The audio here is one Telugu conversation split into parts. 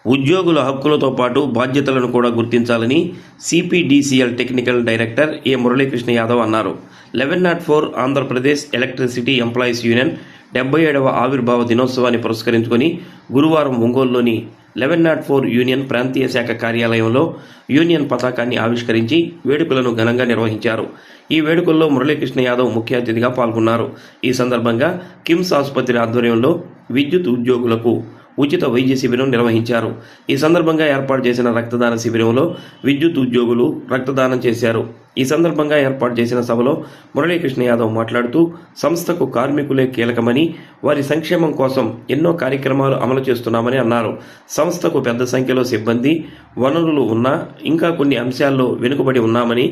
ఉద్యోగుల హక్కులతో పాటు బాధ్యతలను కూడా గుర్తించాలని సిపిడిసిఎల్ టెక్నికల్ డైరెక్టర్ ఏ మురళీకృష్ణ యాదవ్ అన్నారు. 1104 ఆంధ్రప్రదేశ్ ఎలక్ట్రిసిటీ ఎంప్లాయీస్ యూనియన్ 77వ ఆవిర్భావ దినోత్సవాన్ని పురస్కరించుకొని గురువారం ఒంగోలులోని 1104 యూనియన్ ప్రాంతీయ శాఖ కార్యాలయంలో యూనియన్ పతాకాన్ని ఆవిష్కరించి వేడుకలను ఘనంగా నిర్వహించారు. ఈ వేడుకల్లో మురళీకృష్ణ యాదవ్ ముఖ్య అతిథిగా పాల్గొన్నారు. ఈ సందర్భంగా కిమ్స్ ఆసుపత్రి ఆధ్వర్యంలో విద్యుత్ ఉద్యోగులకు ఉచిత వైద్య శిబిరం నిర్వహించారు. ఈ సందర్భంగా ఏర్పాటు చేసిన రక్తదాన శిబిరంలో విద్యుత్ ఉద్యోగులు రక్తదానం చేశారు. ఈ సందర్భంగా ఏర్పాటు చేసిన సభలో మురళీకృష్ణ యాదవ్ మాట్లాడుతూ సంస్థకు కార్మికులే కీలకమని, వారి సంక్షేమం కోసం ఎన్నో కార్యక్రమాలు అమలు చేస్తున్నామని అన్నారు. సంస్థకు పెద్ద సంఖ్యలో సిబ్బంది, వనరులు ఉన్నా ఇంకా కొన్ని అంశాల్లో వెనుకబడి ఉన్నామని,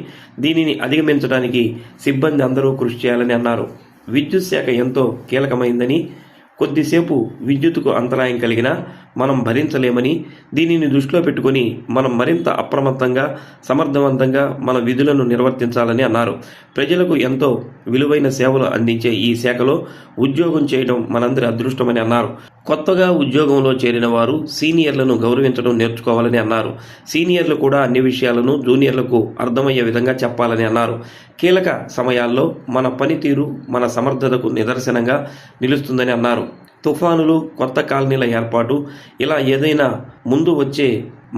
దీనిని అధిగమించడానికి సిబ్బంది అందరూ కృషి చేయాలని అన్నారు. విద్యుత్ శాఖ ఎంతో కీలకమైందని, కొద్దిసేపు విద్యుత్తుకు అంతరాయం కలిగినా మనం భరించలేమని, దీనిని దృష్టిలో పెట్టుకుని మనం మరింత అప్రమత్తంగా సమర్థవంతంగా మన విధులను నిర్వర్తించాలని అన్నారు. ప్రజలకు ఎంతో విలువైన సేవలు అందించే ఈ శాఖలో ఉద్యోగం చేయడం మనందరి అదృష్టమని అన్నారు. కొత్తగా ఉద్యోగంలో చేరిన వారు సీనియర్లను గౌరవించడం నేర్చుకోవాలని అన్నారు. సీనియర్లు కూడా అన్ని విషయాలను జూనియర్లకు అర్థమయ్యే విధంగా చెప్పాలని అన్నారు. కీలక సమయాల్లో మన పనితీరు మన సమర్థతకు నిదర్శనంగా నిలుస్తుందని అన్నారు. తుఫానులు, కొత్త కాలనీల ఏర్పాటు, ఇలా ఏదైనా ముందు వచ్చే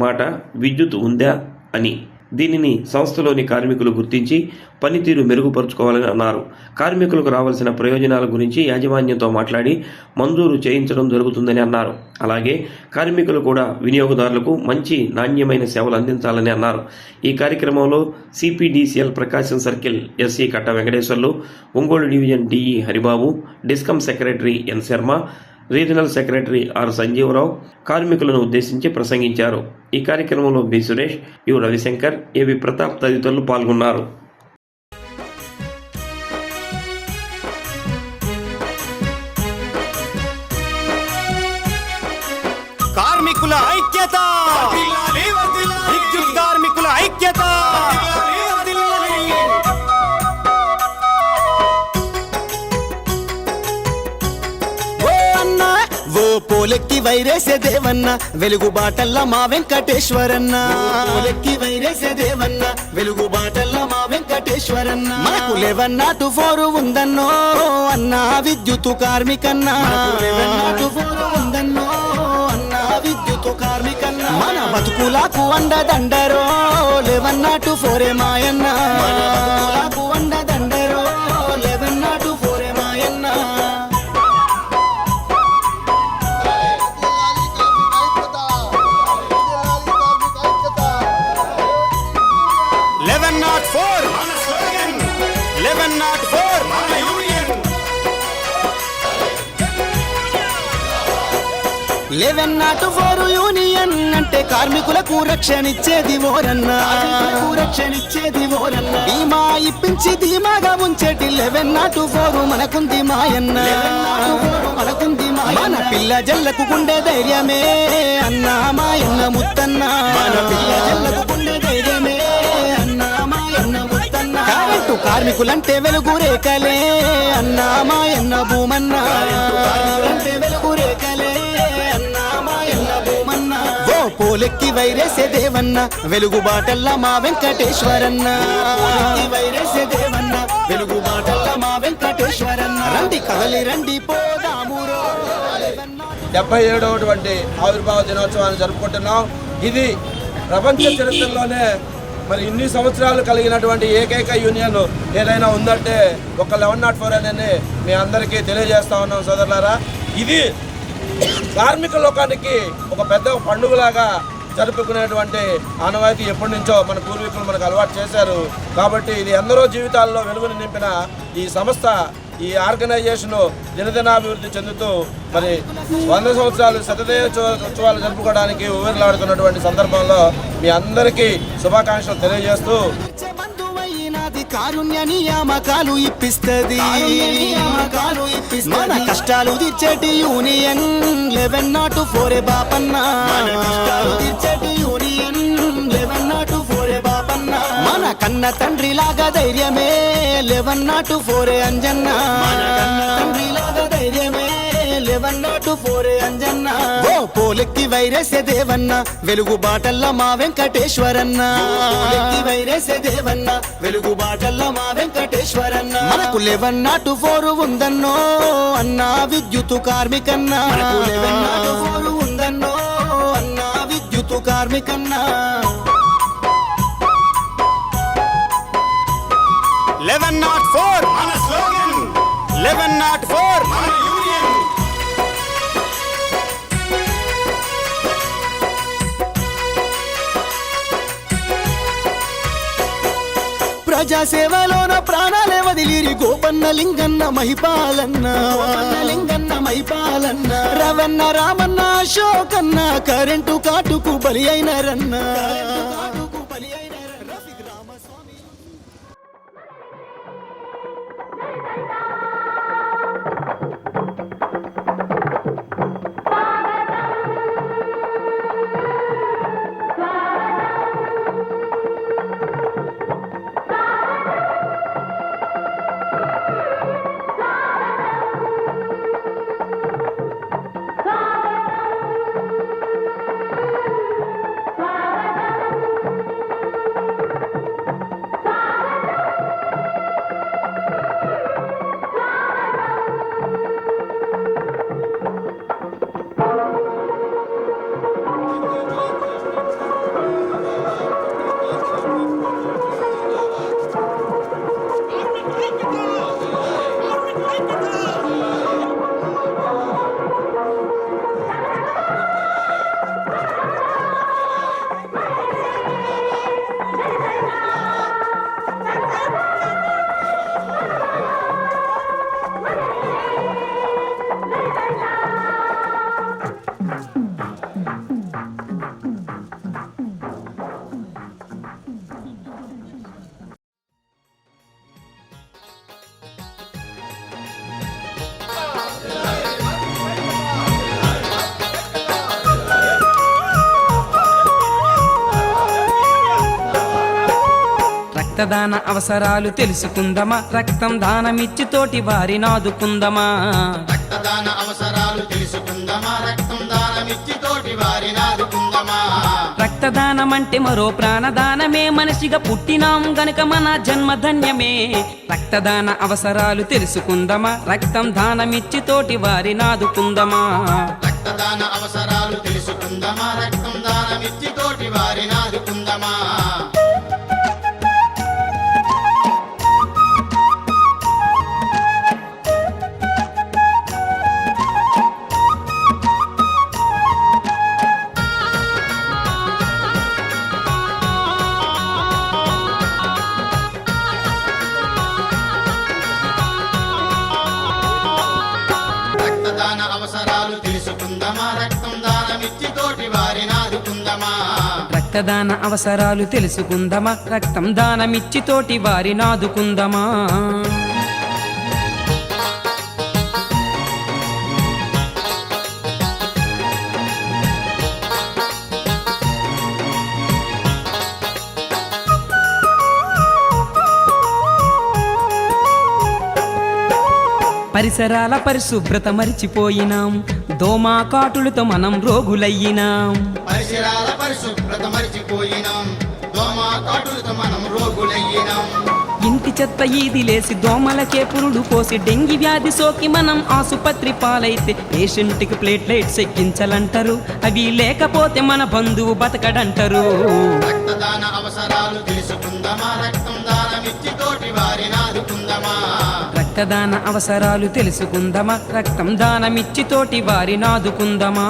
మాట విద్యుత్ ఉందా అని దీనిని సంస్థలోని కార్మికులు గుర్తించి పనితీరు మెరుగుపరుచుకోవాలని అన్నారు. కార్మికులకు రావాల్సిన ప్రయోజనాల గురించి యాజమాన్యంతో మాట్లాడి మంజూరు చేయించడం జరుగుతుందని అన్నారు. అలాగే కార్మికులు కూడా వినియోగదారులకు మంచి నాణ్యమైన సేవలు అందించాలని అన్నారు. ఈ కార్యక్రమంలో సిపిడిసిఎల్ ప్రకాశం circle SC Katta Venkateswarlu, Ongole division DE Haribabu, discom secretary N Sharma, regional secretary R Sanjeevarao కార్మికులను ఉద్దేశించి ప్రసంగించారు. ఈ కార్యక్రమంలో బి సురేష్, యు రవిశంకర్, ఏవి ప్రతాప్ తదితరులు పాల్గొన్నారు. కార్మికుల ఐక్యత, విద్యుత్ కార్మికుల ఐక్యత. పోలెక్కి వైరేసే దేవన్న వెలుగు బాటల్లా మా వెంకటేశ్వరన్న, పోలెక్కి వైరేసే దేవన్న వెలుగు బాటల్లా మా వెంకటేశ్వరన్న. మనకు 1104 ఉందన్నో అన్నా విద్యుత్ కార్మికన్నా, 1104 ఉందన్నో అన్నా విద్యుత్ కార్మికన్న. మన బతుకులకు అండదండరో 1104 మాయన్న, మన బతుకులకు అండదండరో 1104 మాయన్న. 1104 యూనియన్ అంటే కార్మికులకు రక్షణిచ్చేది ఓరన్నా, రక్షణిచ్చేది ఓరన్న. ధీమా ఇప్పించి ధీమాగా ఉంచేటి 1104 మనకుంది మాయన్న, మనకుంది మన పిల్ల జల్లకు గుండె ధైర్యమే అన్నా మాయన్న ముత్తన్న, మన పిల్ల జల్లకు గుండె ధైర్యమే అన్నా మాయన్న ముత్తన్న. కరెంటు కార్మికులంటే వెలుగు రేఖలే అన్నా మాయన్న భూమన్న, అంటే వెలుగు రేఖలే అన్నా మాయన్న భూమన్న. ఓ పోలెక్కి వైరేసే దేవన్న వెలుగు బాటల్లా మా వెంకటేశ్వరన్న, పోలెక్కి వైరేసే దేవన్న వెలుగు బాటల్లా మా వెంకటేశ్వరన్న. రండి కదలి రండి పోదామురో. 77వ ఆవిర్భావ దినోత్సవాన్ని జరుపుకుంటున్నాం. ఇది ప్రపంచ చరిత్రలోనే మరి ఇన్ని సంవత్సరాలు కలిగినటువంటి ఏకైక యూనియన్ ఏదైనా ఉందంటే ఒక 1104 అనేది మీ అందరికీ తెలియజేస్తా ఉన్నాం సోదరులారా. ఇది కార్మిక లోకానికి ఒక పెద్ద పండుగలాగా జరుపుకునేటువంటి ఆనవాయితీ ఎప్పటి నుంచో మన పూర్వీకులు మనకు అలవాటు చేశారు. కాబట్టి ఇది ఎందరో జీవితాల్లో వెలుగుని నింపిన ఈ సంస్థ, ఈ ఆర్గనైజేషను దినదినాభివృద్ధి చెందుతూ మరి 100 సంవత్సరాలు ఉత్సవాలు జరుపుకోవడానికి ఊపిరిలాడుతున్నటువంటి సందర్భంలో మీ అందరికీ శుభాకాంక్షలు తెలియజేస్తూ కారుణ్య నియామకాలు ఇప్పిస్తది, మన కష్టాలు తీర్చేటి యూనియన్ 1104 బాపన్న, తీర్చేటి యూనియన్ 1104 బాపన్న. మన కన్న తండ్రి లాగా ధైర్యమే 1104 అంజన్న, మన కన్న తండ్రి లాగా ధైర్యమే 1104 అంజన్న ఓ పోలెక్కి వైరేసే దేవన్న వెలుగు బాటల్ల మా వెంకటేశ్వరన్న పోలెక్కి వైరేసే దేవన్న వెలుగు బాటల్ల మా వెంకటేశ్వరన్న మనకు 1104 ఉందన్నో అన్నా విద్యుత్ కార్మికన్న మనకు 1104 ఉందన్నో అన్నా విద్యుత్ కార్మికన్న 1104 మన స్లోగన్ 1104 మన యూనియన్ ప్రజాసేవలోన ప్రాణాలే వదిలిరి గోపన్న లింగన్న మహిపాలన్న రవన్న రామన్న అశోకన్న కరెంటు కాటుకు బలి అయిన రన్న రక్తదాన అవసరాలు తెలుసుకుందమా రక్తం దానమిచ్చి తోటి వారిని ఆదుకుందమా రక్తదాన అవసరాలు తెలుసుకుందమా రక్తం దానమిచ్చి తోటి వారిని ఆదుకుందమా రక్తదానం అంటే మరో ప్రాణదానమే మనిషిగా పుట్టినాం గనుక మన జన్మధన్యమే రక్తదాన అవసరాలు తెలుసుకుందమా రక్తం దానమిచ్చి తోటి వారిని ఆదుకుందమా రక్తదాన అవసరాలు తెలుసుకుందమా రక్తం దానమిచ్చి తోటి వారిని ఆదుకుందమా రక్తదాన అవసరాలు తెలుసుకుందమా రక్తం దానమిచ్చి తోటి వారిని ఆదుకుందమా రక్తదాన అవసరాలు తెలుసుకుందమా రక్తం దానమిచ్చి తోటి వారిని ఆదుకుందమా పరిసరాల పరిశుభ్రత మరిచిపోయినాం దోమా కాటులతో మనం రోగులయ్యినాం పరిసరాల పరిశుభ్రత మరిచిపోయినాం దోమ కాటులతో మనం రోగులయ్యినాం ఇంటి చెత్త ఈది లేసి దోమలకే పురుడు పోసి డెంగి వ్యాధి సోకి మనం ఆసుపత్రి పాలైతే పేషెంట్కి ప్లేట్లెట్స్ ఎక్కించాలంటారు అవి లేకపోతే మన బంధువు బతకడంటారు రక్తదాన అవసరాలు తెలుసుకుందమా రక్తం దానమిచ్చి తోటి వారిని ఆదుకుందమా రక్తదాన అవసరాలు తెలుసుకుందమా రక్తం దానమిచ్చి తోటి వారిని ఆదుకుందమా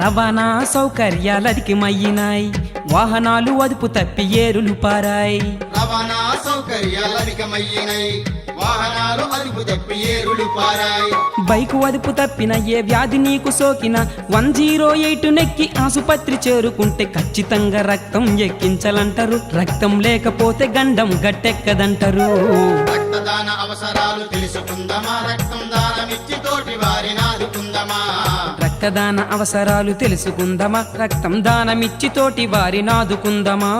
రవాణా సౌకర్యాలదికి మయ్యినాయి వాహనాలు అదుపు తప్పి ఏరులు పారాయి రవాణా సౌకర్యాలధికమయ్యినై వాహనాలు అదుపు తప్పి ఏరులు పారాయి బైకు అదుపు తప్పిన ఏ వ్యాధి నీకు సోకిన 108 నెక్కి ఆసుపత్రి చేరుకుంటే ఖచ్చితంగా రక్తం ఎక్కించాలంటారు. రక్తం లేకపోతే గండం గట్టెక్కదంటారు. రక్తదాన అవసరాలు తెలుసుకుందామా, రక్తం దానమిచ్చి తోటి వారిని ఆదుకుందామా. రక్తదాన అవసరాలు తెలుసుకుందామా, రక్తం దానమిచ్చి తోటి వారిని ఆదుకుందామా.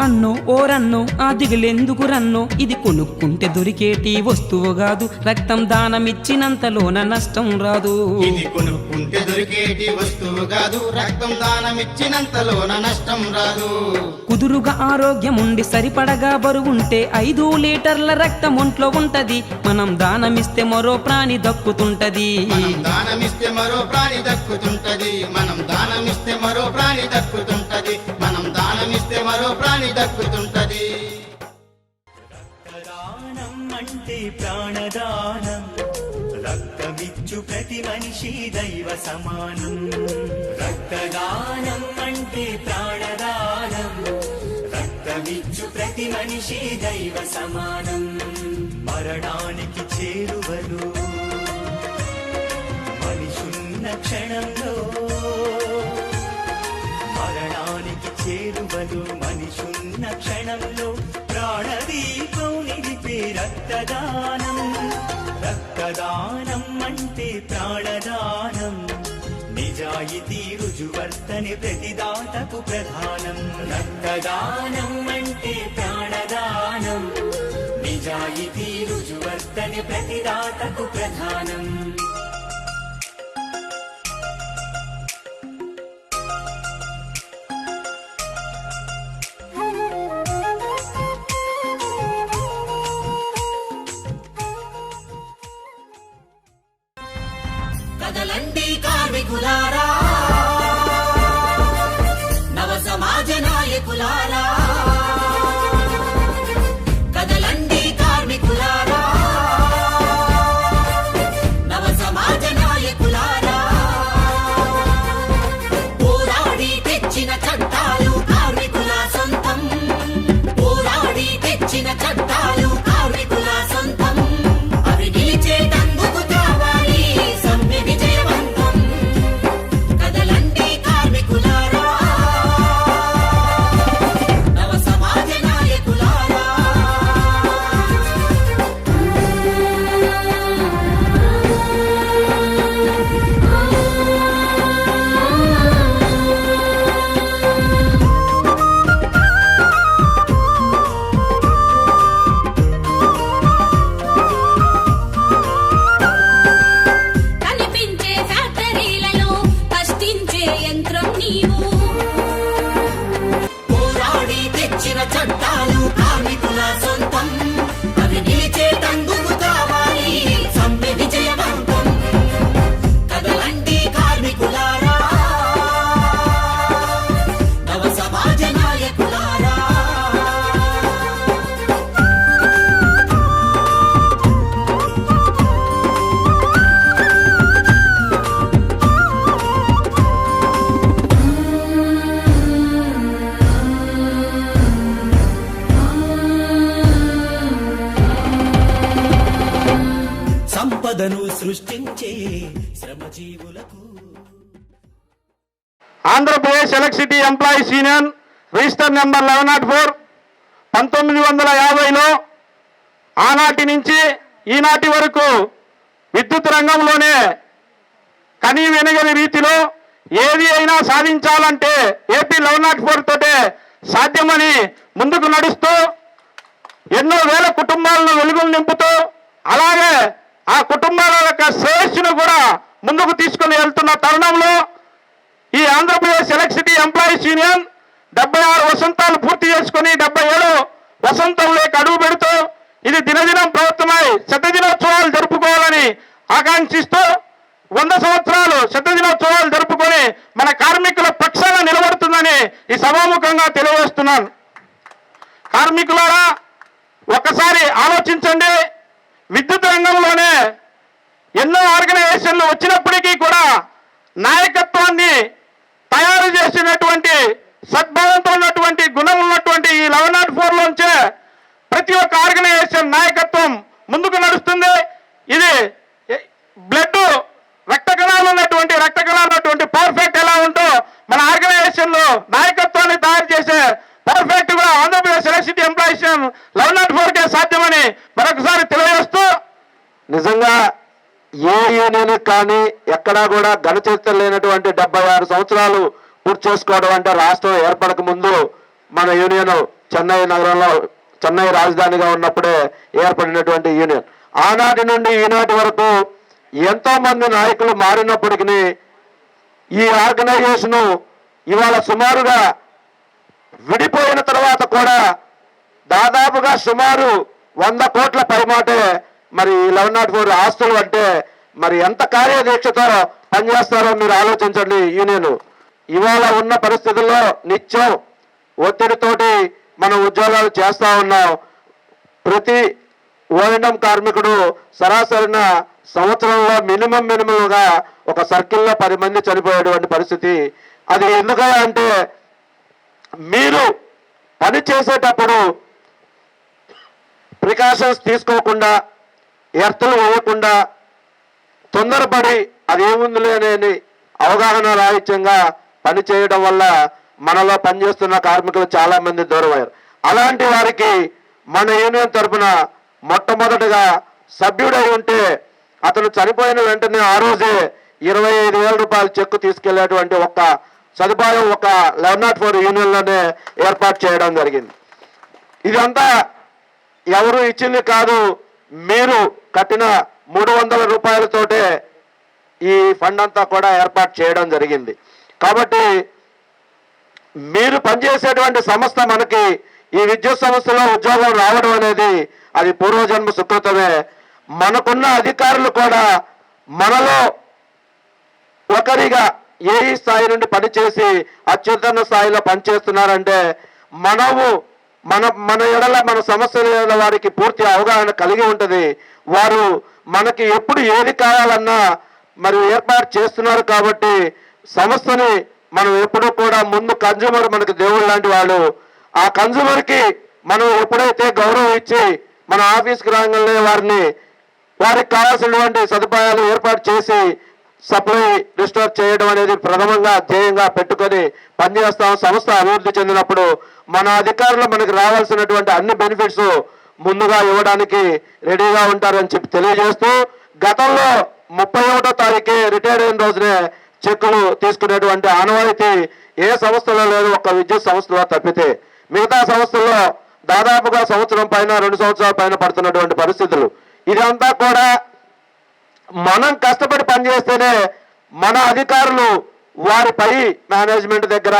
అన్నో ఓరన్నో ఆ దిగులెందుకు రన్నో, ఇది కొనుక్కుంటే దొరికేటి వస్తువు కాదు. రక్తం దానమిచ్చినంతలోన నష్టం రాదు. ఇది కొనుక్కుంటే దొరికేటి వస్తువు కాదు, రక్తం దానమిచ్చినంతలోన నష్టం రాదు. కుదురుగా ఆరోగ్యం ఉండి సరిపడగా బరువుంటే 5 లీటర్ల రక్తం ఒంట్లో ఉంటది. మనం దానమిస్తే మరో ప్రాణి దక్కుతుంటది. మనం దానమిస్తే మరో ప్రాణి దక్కుతుంటది. మనం దానమిస్తే మరో ప్రాణి దక్కుతుంటది. మనం దానమిస్తే మరో ప్రాణి దక్కుతుంటది. రక్తదానం అంటే ప్రాణదానం. రక్తమిచ్చు ప్రతి మనిషి దైవ సమానం. రక్తదానం అంటే ప్రాణదానం. రక్తమిచ్చు ప్రతి మనిషి దైవ సమానం. మరణానికి చేరువలు మనిషున్న క్షణంలో, మరణానికి చేరువలు మనిషున్న క్షణంలో ప్రాణదీపం నిలిపే రక్తదానం. రక్తదానం అంటే ప్రాణదానం. నిజాయితీ రుజువర్తని ప్రతిదాతకు ప్రధానం. రక్తదానం అంటే ప్రాణదానం. నిజాయితీ రుజువర్తని ప్రతిదాతకు ప్రధానం. కదలండి కార్మికులారా, నవ సమాజ నాయకులారా. కదలండి కార్మికులారా, నవ సమాజ నాయకులారా. పోరాడి తెచ్చిన చట్టాలు కార్మికుల సొంతం. పోరాడి తెచ్చిన చట్టాలు కార్మికుల సొంతం. అవి నిలిచేటందుకు కావాలి సమ్మె విజయవంతం. కదలండి కార్మికులారా, నవ సమాజ నాయకులారా. కనిపించే ఫ్యాక్టరీలలో కష్టించే యంత్రం నీవు. పోరాడి తెచ్చిన చట్టాలు కార్మికుల సొంతం. అవి నిలిచేటందుకు కావాలి సమ్మె విజయవంతం. కదలండి కార్మికులారా, నవ సమాజ నాయకులారా. సంపదను సృష్టించే శ్రమజీవులకు. Andhra Pradesh electricity employees union register number 1104 1950లో ఆనాటి నుంచి ఈనాటి వరకు విద్యుత్ రంగంలోనే కనీ వెనగని రీతిలో ఏది అయినా సాధించాలంటే ఏపీ 1104 తోటే సాధ్యమని ముందుకు నడుస్తూ ఎన్నో వేల కుటుంబాలను వెలుగులు నింపుతూ అలాగే ఆ కుటుంబాల యొక్క శ్రేయస్సును కూడా ముందుకు తీసుకుని వెళ్తున్న తరుణంలో ఈ ఆంధ్రప్రదేశ్ ఎలక్ట్రిసిటీ ఎంప్లాయీస్ యూనియన్ 76 వసంతాలు పూర్తి చేసుకుని 77 వసంతంలోకి అడుగు పెడుతూ ఇది దినదినం ప్రభుత్వమై శతదినోత్సవాలు జరుపుకోవాలని ఆకాంక్షిస్తూ 100 సంవత్సరాలు శతదినోత్సవాలు జరుపుకొని మన కార్మికుల పక్షాన నిలబడుతుందని ఈ సభాముఖంగా తెలియజేస్తున్నాను. కార్మికులారా, ఒకసారి ఆలోచించండి. విద్యుత్ రంగంలోనే ఎన్నో ఆర్గనైజేషన్లు వచ్చినప్పటికీ కూడా నాయకత్వాన్ని తయారు చేసినటువంటి సద్భావంతో ఉన్నటువంటి గుణం ఉన్నటువంటి ఈ 1104లోంచే ప్రతి ఒక్క ఆర్గనైజేషన్ నాయకత్వం ముందుకు నడుస్తుంది. ఇది బ్లడ్ రక్త కణాలు ఉన్నటువంటి పర్ఫెక్ట్ ఎలా ఉంటో మన ఆర్గనైజేషన్ లో నాయకత్వాన్ని తయారు చేసే పర్ఫెక్ట్ గా ఆంధ్రప్రదేశ్ ఎలక్ట్రిసిటీ ఎంప్లాయీస్ 1104కే సాధ్యమని మరొకసారి తెలియజేస్తూ, నిజంగా ఏ యూనియన్ కానీ ఎక్కడా కూడా ఘనచరిత్ర లేనటువంటి 76 సంవత్సరాలు పూర్తి చేసుకోవడం అంటే రాష్ట్రం ఏర్పడక ముందు మన యూనియన్ చెన్నై నగరంలో చెన్నై రాజధానిగా ఉన్నప్పుడే ఏర్పడినటువంటి యూనియన్. ఆనాటి నుండి ఈనాటి వరకు ఎంతో మంది నాయకులు మారినప్పటికీ ఈ ఆర్గనైజేషను ఇవాళ సుమారుగా విడిపోయిన తర్వాత కూడా దాదాపుగా సుమారు 100 కోట్ల పైమాటే మరి 1104 ఆస్తులు అంటే మరి ఎంత కార్యదీక్షతో పనిచేస్తారో మీరు ఆలోచించండి. యూనియన్ ఇవాళ ఉన్న పరిస్థితుల్లో నిత్యం ఒత్తిడితోటి మనం ఉద్యోగాలు చేస్తా ఉన్నాం. ప్రతి ఓఎంఎం కార్మికుడు సరాసరిన సంవత్సరంలో మినిమంగా ఒక సర్కిల్లో 10 మంది చనిపోయేటువంటి పరిస్థితి. అది ఎందుకంటే మీరు పని చేసేటప్పుడు ప్రికాషన్స్ తీసుకోకుండా, ఎర్తులు వేయకుండా, తొందరపడి అది ఏముందిలే అని అవగాహన రాహిత్యంగా పని చేయడం వల్ల మనలో పనిచేస్తున్న కార్మికులు చాలా మంది దూరమయ్యారు. అలాంటి వారికి మన యూనియన్ తరఫున మొట్టమొదటిగా సభ్యుడై ఉంటే అతను చనిపోయిన వెంటనే ఆ రోజే 25,000 రూపాయల చెక్కు తీసుకెళ్లేటువంటి ఒక సదుపాయం ఒక 1104 యూనియన్లోనే ఏర్పాటు చేయడం జరిగింది. ఇదంతా ఎవరు ఇచ్చింది కాదు, మీరు కట్టిన 300 రూపాయలతోటే ఈ ఫండ్ అంతా కూడా ఏర్పాటు చేయడం జరిగింది. కాబట్టి మీరు పనిచేసేటువంటి సంస్థ మనకి ఈ విద్యుత్ సంస్థలో ఉద్యోగం రావడం అనేది అది పూర్వజన్మ సుకృతమే. మనకున్న అధికారులు కూడా మనలో ఒకరిగా ఏ స్థాయి నుండి పనిచేసి అత్యున్నత స్థాయిలో పనిచేస్తున్నారంటే మన ఎడల మన సమస్యల ఎడల వారికి పూర్తి అవగాహన కలిగి ఉంటుంది. వారు మనకి ఎప్పుడు ఏది కావాలన్నా మరి ఏర్పాటు చేస్తున్నారు. కాబట్టి సంస్థని మనం ఎప్పుడూ కూడా ముందు కన్జ్యూమర్ మనకి దేవుడు లాంటి వాళ్ళు. ఆ కన్జ్యూమర్కి మనం ఎప్పుడైతే గౌరవం ఇచ్చి మన ఆఫీస్కి రాగానే వారికి కావాల్సినటువంటి సదుపాయాలు ఏర్పాటు చేసి సప్లై రిస్టోర్ చేయడం అనేది ప్రథమంగా ధ్యేయంగా పెట్టుకొని పనిచేస్తాం. సంస్థ అభివృద్ధి చెందినప్పుడు మన అధికారులు మనకి రావాల్సినటువంటి అన్ని బెనిఫిట్స్ ముందుగా ఇవ్వడానికి రెడీగా ఉంటారని చెప్పి తెలియజేస్తూ, గతంలో 31వ తారీఖే రిటైర్ అయిన రోజునే చెక్కులు తీసుకునేటువంటి ఆనవాయితీ ఏ సంస్థలో లేదు, ఒక్క విద్యుత్ సంస్థలో తప్పితే. మిగతా సంస్థల్లో దాదాపుగా సంవత్సరం పైన 2 సంవత్సరాల పైన పడుతున్నటువంటి పరిస్థితులు. ఇదంతా కూడా మనం కష్టపడి పనిచేస్తేనే మన అధికారులు వారి పై మేనేజ్మెంట్ దగ్గర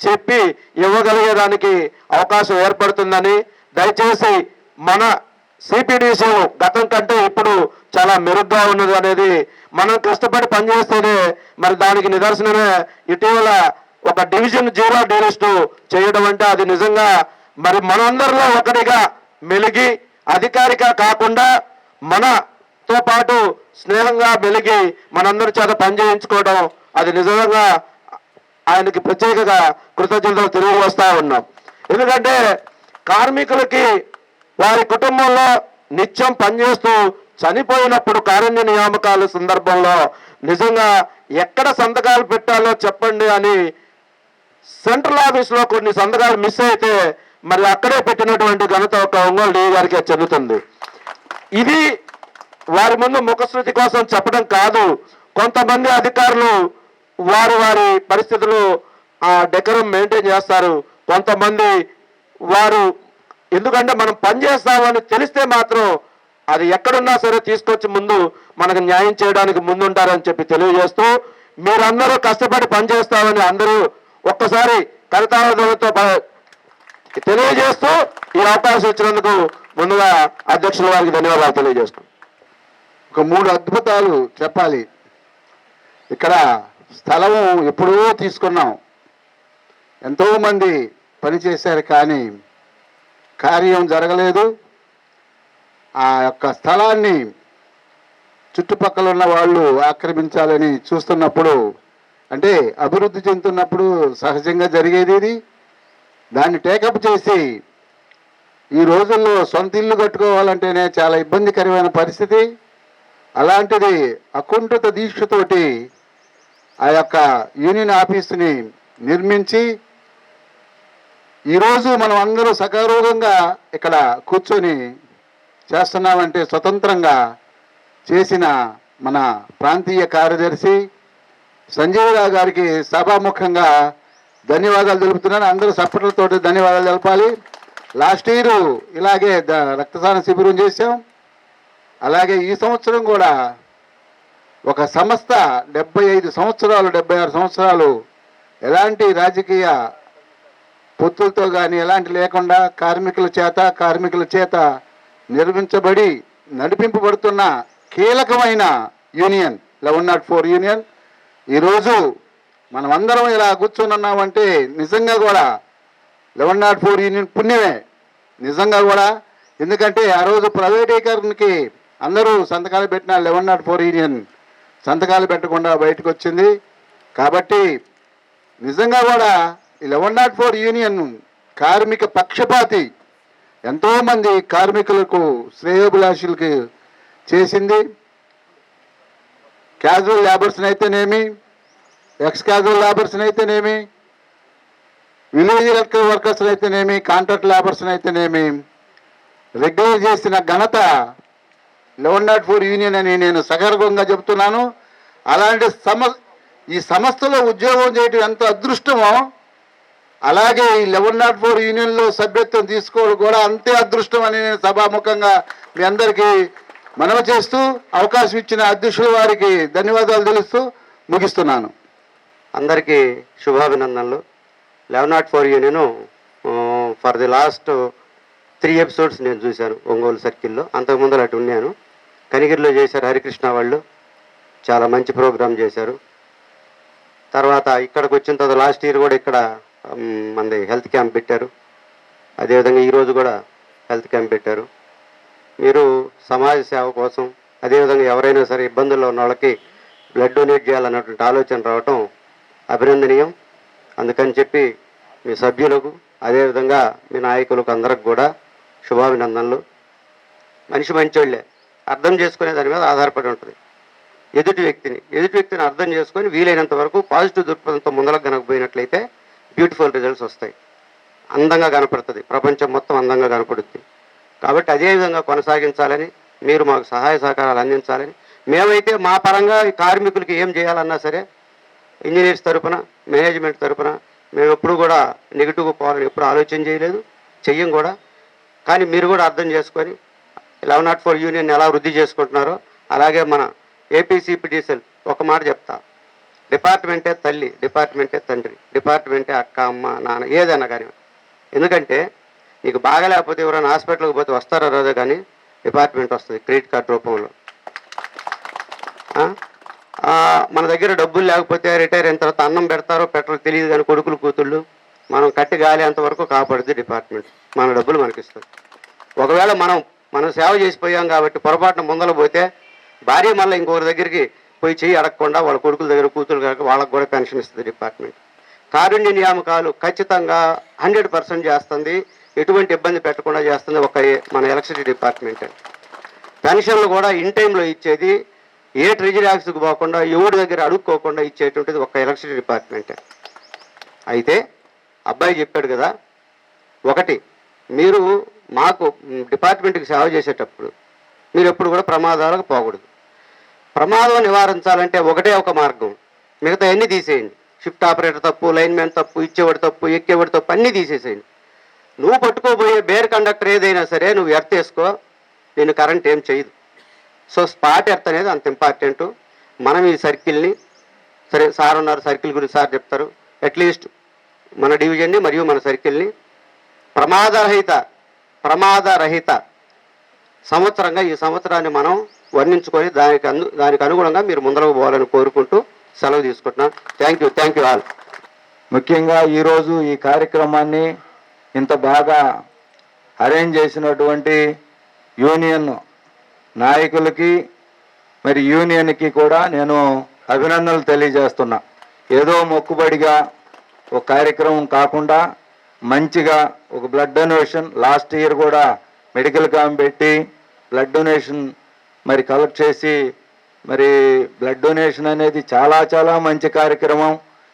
చెప్పి ఇవ్వగలిగేదానికి అవకాశం ఏర్పడుతుందని, దయచేసి మన సిపిడిసి గతం కంటే ఇప్పుడు చాలా మెరుగ్గా ఉన్నది అనేది మనం కష్టపడి పనిచేస్తేనే మరి దానికి నిదర్శనమే ఇటీవల ఒక డివిజన్ 0 డీలిస్టు చేయడం అంటే అది నిజంగా మరి మనందరిలో ఒకటిగా మెలిగి అధికారిగా కాకుండా మనతో పాటు స్నేహంగా మెలిగి మనందరి చేత పనిచేయించుకోవడం అది నిజంగా ఆయనకి ప్రత్యేకంగా కృతజ్ఞతలు తెలియజేస్తా ఉన్నాం. ఎందుకంటే కార్మికులకి వారి కుటుంబంలో నిత్యం పనిచేస్తూ చనిపోయినప్పుడు కారుణ్య నియామకాల సందర్భంలో నిజంగా ఎక్కడ సంతకాలు పెట్టాలో చెప్పండి అని సెంట్రల్ ఆఫీస్లో కొన్ని సంతకాలు మిస్ అయితే మరి అక్కడే పెట్టినటువంటి ఘనత ఒక ఒంగోలు డి గారికి చెందుతుంది. ఇది వారి ముందు ముఖశృతి కోసం చెప్పడం కాదు. కొంతమంది అధికారులు వారి పరిస్థితులు డెకరం మెయింటైన్ చేస్తారు. కొంతమంది వారు ఎందుకంటే మనం పనిచేస్తామని తెలిస్తే మాత్రం అది ఎక్కడున్నా సరే తీసుకొచ్చి ముందు మనకు న్యాయం చేయడానికి ముందుంటారని చెప్పి తెలియజేస్తూ, మీరందరూ కష్టపడి పనిచేస్తామని అందరూ ఒక్కసారి కరతాళతో తెలియజేస్తూ ఈ అవకాశం ఇచ్చినందుకు ముందుగా అధ్యక్షుల వారికి ధన్యవాదాలు తెలియజేస్తాం. ఒక 3 అద్భుతాలు చెప్పాలి. ఇక్కడ స్థలం ఎప్పుడో తీసుకున్నాం, ఎంతోమంది పనిచేశారు, కానీ కార్యం జరగలేదు. ఆ యొక్క స్థలాన్ని చుట్టుపక్కల ఉన్న వాళ్ళు ఆక్రమించాలని చూస్తున్నప్పుడు, అంటే అభివృద్ధి చెందుతున్నప్పుడు సహజంగా జరిగేది ఇది. దాన్ని టేకప్ చేసి ఈ రోజుల్లో సొంత ఇల్లు కట్టుకోవాలంటేనే చాలా ఇబ్బందికరమైన పరిస్థితి. అలాంటిది అకుంఠిత దీక్షతోటి ఆ యొక్క యూనియన్ ఆఫీసుని నిర్మించి ఈరోజు మనం అందరూ సగౌరవంగా ఇక్కడ కూర్చొని చేస్తున్నామంటే స్వతంత్రంగా చేసిన మన ప్రాంతీయ కార్యదర్శి సంజీవరావు గారికి సభాముఖంగా ధన్యవాదాలు తెలుపుతున్నాను. అందరూ సపోర్ట్లతోటి ధన్యవాదాలు తెలపాలి. లాస్ట్ ఇయర్ ఇలాగే రక్తదాన శిబిరం చేశాం. అలాగే ఈ సంవత్సరం కూడా ఒక సంస్థ 75 సంవత్సరాలు 76 సంవత్సరాలు ఎలాంటి రాజకీయ పొత్తులతో కానీ ఎలాంటి లేకుండా కార్మికుల చేత నిర్మించబడి నడిపింపబడుతున్న కీలకమైన యూనియన్ 1104 యూనియన్. ఈరోజు మనం అందరం ఇలా కూర్చొని ఉన్నామంటే నిజంగా కూడా 1104 యూనియన్ పుణ్యమే నిజంగా కూడా. ఎందుకంటే ఆ రోజు ప్రైవేటీకరణకి అందరూ సంతకాలు పెట్టిన 1104 యూనియన్ సంతకాలు పెట్టకుండా బయటకు వచ్చింది. కాబట్టి నిజంగా కూడా ఈ 1104 యూనియన్ కార్మిక పక్షపాతి, ఎంతోమంది కార్మికులకు శ్రేయోభిలాషులకి చేసింది. క్యాజువల్ లేబర్స్ని అయితేనేమి, ఎక్స్ క్యాజువల్ లేబర్స్ని అయితేనేమి, విలేజ్ ఎలక్ట్రికల్ వర్కర్స్ని అయితేనేమి, కాంట్రాక్ట్ లేబర్స్ని అయితేనేమి రెగ్యులర్ చేసిన ఘనత 1104 యూనియన్ అని నేను సగర్వంగా చెబుతున్నాను. అలాంటి ఈ సంస్థలో ఉద్యోగం చేయడం ఎంత అదృష్టమో, అలాగే ఈ 1104 యూనియన్లో సభ్యత్వం తీసుకోవడం కూడా అంతే అదృష్టం అని నేను సభాముఖంగా మీ అందరికీ మనవి చేస్తూ అవకాశం ఇచ్చిన అధ్యక్షుల వారికి ధన్యవాదాలు తెలుస్తూ ముగిస్తున్నాను. అందరికీ శుభాభినందనలు. 1104 union for the last 3 episodes నేను చూశాను ఒంగోలు సర్కిల్లో. అంతకుముందు అటు ఉన్నాను, కనిగిరిలో చేశారు హరికృష్ణ వాళ్ళు, చాలా మంచి ప్రోగ్రాం చేశారు. తర్వాత ఇక్కడికి వచ్చిన తర్వాత లాస్ట్ ఇయర్ కూడా ఇక్కడ మనది హెల్త్ క్యాంప్ పెట్టారు. అదేవిధంగా ఈరోజు కూడా హెల్త్ క్యాంప్ పెట్టారు. మీరు సమాజ సేవ కోసం, అదేవిధంగా ఎవరైనా సరే ఇబ్బందుల్లో ఉన్న వాళ్ళకి బ్లడ్ డొనేట్ చేయాలన్నటువంటి ఆలోచన రావటం అభినందనీయం. అందుకని చెప్పి మీ సభ్యులకు, అదేవిధంగా మీ నాయకులకు అందరికి కూడా శుభాభినందనలు. మనిషి మంచోళ్ళే, అర్థం చేసుకునే దాని మీద ఆధారపడి ఉంటుంది. ఎదుటి వ్యక్తిని అర్థం చేసుకొని వీలైనంత వరకు పాజిటివ్ దృక్పథంతో ముందరకు కనకపోయినట్లయితే బ్యూటిఫుల్ రిజల్ట్స్ వస్తాయి, అందంగా కనపడుతుంది, ప్రపంచం మొత్తం అందంగా కనపడుతుంది. కాబట్టి అదేవిధంగా కొనసాగించాలని, మీరు మాకు సహాయ సహకారాలు అందించాలని. మేమైతే మా పరంగా ఈ కార్మికులకి ఏం చేయాలన్నా సరే ఇంజనీర్స్ తరపున, మేనేజ్మెంట్ తరపున మేము ఎప్పుడు కూడా నెగిటివ్గా పోవాలని ఎప్పుడు ఆలోచన చేయలేదు, చెయ్యం కూడా. కానీ మీరు కూడా అర్థం చేసుకొని 1104 యూనియన్ ఎలా వృద్ధి చేసుకుంటున్నారో అలాగే మన ఏపీసీపీడీసీఎల్ ఒక మాట చెప్తా, డిపార్ట్మెంటే తల్లి, డిపార్ట్మెంటే తండ్రి, డిపార్ట్మెంటే అక్క అమ్మ నాన్న ఏదైనా కానీ. ఎందుకంటే నీకు బాగాలేకపోతే ఎవరైనా హాస్పిటల్కి పోతే వస్తారో రాదో కానీ డిపార్ట్మెంట్ వస్తుంది క్రెడిట్ కార్డు రూపంలో. మన దగ్గర డబ్బులు లేకపోతే రిటైర్ అయిన తర్వాత అన్నం పెడతారో పెట్టరో తెలియదు కానీ కొడుకులు కూతుళ్ళు మనం కట్టి గాలి అంతవరకు కాపాడుద్ది డిపార్ట్మెంట్, మన డబ్బులు మనకిస్తుంది. ఒకవేళ మనం సేవ చేసిపోయాం కాబట్టి పొరపాటున ముందర పోతే భార్య మళ్ళీ ఇంకొకరి దగ్గరికి పోయి చెయ్యి అడగకుండా వాళ్ళ కొడుకుల దగ్గర కూతురు కాక వాళ్ళకు కూడా పెన్షన్ ఇస్తుంది డిపార్ట్మెంట్. కారుణ్య నియామకాలు ఖచ్చితంగా 100% చేస్తుంది, ఎటువంటి ఇబ్బంది పెట్టకుండా చేస్తుంది మన ఎలక్ట్రిసిటీ డిపార్ట్మెంట్. పెన్షన్లు కూడా ఇన్ టైంలో ఇచ్చేది, ఏ ట్రెజరీ ఆఫీస్కి పోకుండా ఎవరి దగ్గర అడుక్కోకుండా ఇచ్చేటువంటిది ఒక ఎలక్ట్రిసిటీ డిపార్ట్మెంటే. అయితే అబ్బాయి చెప్పాడు కదా, ఒకటి మీరు మాకు డిపార్ట్మెంట్కి సేవ చేసేటప్పుడు మీరు ఎప్పుడు కూడా ప్రమాదాలకు పోకూడదు. ప్రమాదం నివారించాలంటే ఒకటే ఒక మార్గం, మిగతా అన్నీ తీసేయండి. షిఫ్ట్ ఆపరేటర్ తప్పు, లైన్మెన్ తప్పు, ఇచ్చేవాడు తప్పు, ఎక్కేవాడు తప్పు అన్నీ తీసేసేయండి. నువ్వు పట్టుకోబోయే బేర్ కండక్టర్ ఏదైనా సరే నువ్వు ఎర్త్ వేసుకో, నేను కరెంట్ ఏం చేయదు. సో స్పాట్ ఎర్త్ అనేది అంత ఇంపార్టెంట్. మనం ఈ సర్కిల్ని, సరే సార్ ఉన్నారు సర్కిల్ గురించి సార్ చెప్తారు, అట్లీస్ట్ మన డివిజన్ని మరియు మన సర్కిల్ని ప్రమాదరహిత సంవత్సరంగా ఈ సంవత్సరాన్ని మనం వర్ణించుకొని దానికి అనుగుణంగా మీరు ముందరకు పోవాలని కోరుకుంటూ సెలవు తీసుకుంటున్నాను. Thank you all. ముఖ్యంగా ఈరోజు ఈ కార్యక్రమాన్ని ఇంత బాగా అరేంజ్ చేసినటువంటి యూనియన్ నాయకులకి మరి యూనియన్కి కూడా నేను అభినందనలు తెలియజేస్తున్నా. ఏదో మొక్కుబడిగా ఒక కార్యక్రమం కాకుండా మంచిగా ఒక బ్లడ్ డొనేషన్, లాస్ట్ ఇయర్ కూడా మెడికల్ క్యాంప్ పెట్టి బ్లడ్ డొనేషన్ మరి కలెక్ట్ చేసి, మరి బ్లడ్ డొనేషన్ అనేది చాలా చాలా మంచి కార్యక్రమం.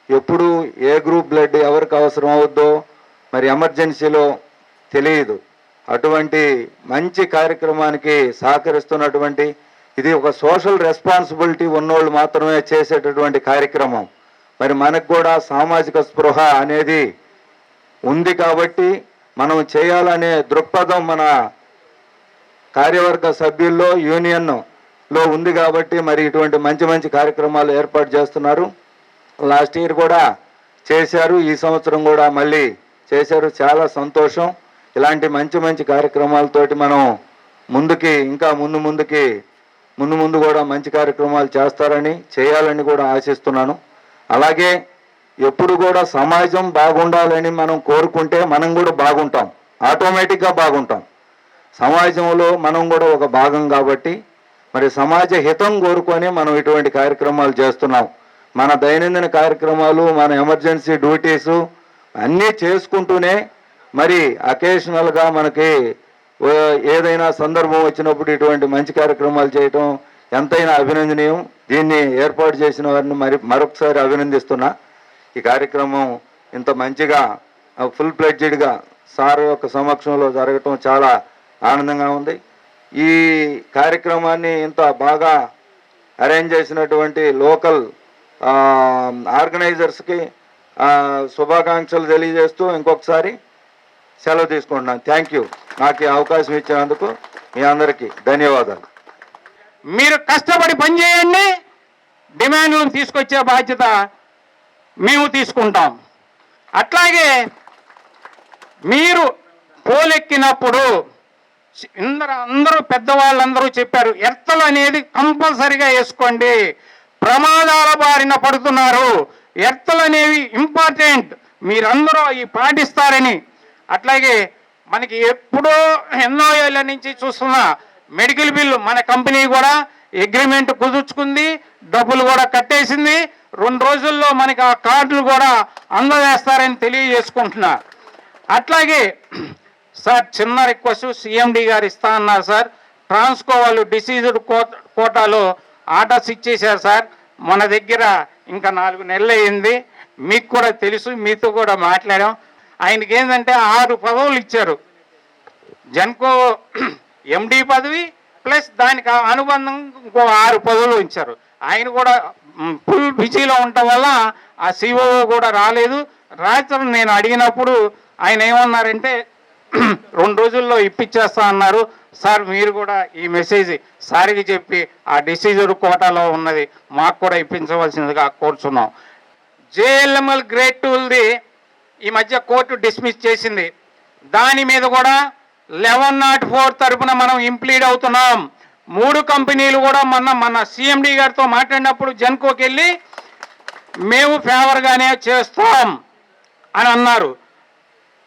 ఎప్పుడు ఏ గ్రూప్ బ్లడ్ ఎవరికి అవసరం అవుద్దో మరి ఎమర్జెన్సీలో తెలియదు. అటువంటి మంచి కార్యక్రమానికి సహకరిస్తున్నటువంటి, ఇది ఒక సోషల్ రెస్పాన్సిబిలిటీ ఉన్నోళ్ళు మాత్రమే చేసేటటువంటి కార్యక్రమం. మరి మనకు కూడా సామాజిక స్పృహ అనేది ఉంది కాబట్టి మనం చేయాలనే దృక్పథం మన కార్యవర్గ సభ్యుల్లో యూనియన్లో ఉంది కాబట్టి మరి ఇటువంటి మంచి మంచి కార్యక్రమాలు ఏర్పాటు చేస్తున్నారు. లాస్ట్ ఇయర్ కూడా చేశారు, ఈ సంవత్సరం కూడా మళ్ళీ చేశారు. చాలా సంతోషం. ఇలాంటి మంచి మంచి కార్యక్రమాలతోటి మనం ముందుకి ఇంకా ముందు కూడా మంచి కార్యక్రమాలు చేస్తారని, చేయాలని కూడా ఆశిస్తున్నాను. అలాగే ఎప్పుడు కూడా సమాజం బాగుండాలని మనం కోరుకుంటే మనం కూడా బాగుంటాం, ఆటోమేటిక్గా బాగుంటాం. సమాజంలో మనం కూడా ఒక భాగం కాబట్టి మరి సమాజ హితం కోరుకొని మనం ఇటువంటి కార్యక్రమాలు చేస్తున్నాం. మన దైనందిన కార్యక్రమాలు, మన ఎమర్జెన్సీ డ్యూటీసు అన్నీ చేసుకుంటూనే మరి అకేషనల్గా మనకి ఏదైనా సందర్భం వచ్చినప్పుడు ఇటువంటి మంచి కార్యక్రమాలు చేయటం ఎంతైనా అభినందనీయం. దీన్ని ఏర్పాటు చేసిన వారిని మరొకసారి అభినందిస్తున్నా. ఈ కార్యక్రమం ఇంత మంచిగా ఫుల్ ప్లెడ్జెడ్గా సార్ యొక్క సమక్షంలో జరగటం చాలా ఆనందంగా ఉంది. ఈ కార్యక్రమాన్ని ఇంత బాగా అరేంజ్ చేసినటువంటి లోకల్ ఆర్గనైజర్స్కి శుభాకాంక్షలు తెలియజేస్తూ ఇంకొకసారి సెలవు తీసుకుంటున్నాను. Thank you. నాకు ఈ అవకాశం ఇచ్చినందుకు మీ అందరికీ ధన్యవాదాలు. మీరు కష్టపడి పనిచేయండి, డిమాండ్లను తీసుకొచ్చే బాధ్యత మేము తీసుకుంటాం. అట్లాగే మీరు పోలెక్కినప్పుడు అందరూ పెద్దవాళ్ళందరూ చెప్పారు, ఎర్తలు అనేది కంపల్సరిగా వేసుకోండి, ప్రమాదాల బారిన పడుతున్నారు, ఎర్తలు అనేవి ఇంపార్టెంట్, మీరందరూ అవి పాటిస్తారని. అట్లాగే మనకి ఎప్పుడో ఎన్నో ఏళ్ళ నుంచి చూస్తున్న మెడికల్ బిల్లు మన కంపెనీ కూడా అగ్రిమెంట్ కుదుర్చుకుంది, డబ్బులు కూడా కట్టేసింది. 2 రోజుల్లో మనకి ఆ కార్డులు కూడా అందజేస్తారని తెలియజేసుకుంటున్నా. అట్లాగే సార్ చిన్న రిక్వెస్ట్, సిఎండి గారు ఇస్తా అన్నారు సార్, ట్రాన్స్కో వాళ్ళు డిసీజ్డ్ కోటాలో ఆర్డర్స్ ఇచ్చేశారు సార్. మన దగ్గర ఇంకా 4 నెలలు అయింది, మీకు కూడా తెలుసు, మీతో కూడా మాట్లాడాం. ఆయనకి ఏంటంటే 6 పదవులు ఇచ్చారు. జెన్కో ఎండి పదవి ప్లస్ దానికి అనుబంధం ఇంకో 6 పదవులు ఇచ్చారు. ఆయన కూడా ఫుల్ బిజీలో ఉండటం వల్ల ఆ సిఓఓ కూడా రాలేదు. రాత్రి నేను అడిగినప్పుడు ఆయన ఏమన్నారంటే 2 రోజుల్లో ఇప్పించేస్తా అన్నారు. సార్ మీరు కూడా ఈ మెసేజ్ సార్కి చెప్పి ఆ డిసీజర్ కోటాలో ఉన్నది మాకు కూడా ఇప్పించవలసిందిగా కోరుచున్నాం. జేఎల్ఎంఎల్ గ్రేడ్ 2ది ఈ మధ్య కోర్టు డిస్మిస్ చేసింది. దాని మీద కూడా 1104 తరపున మనం ఇంప్లీడ్ అవుతున్నాం. 3 కంపెనీలు కూడా మన సిఎండి గారితో మాట్లాడినప్పుడు జెన్కోకి వెళ్ళి మేము ఫేవర్గానే చేస్తాం అని అన్నారు.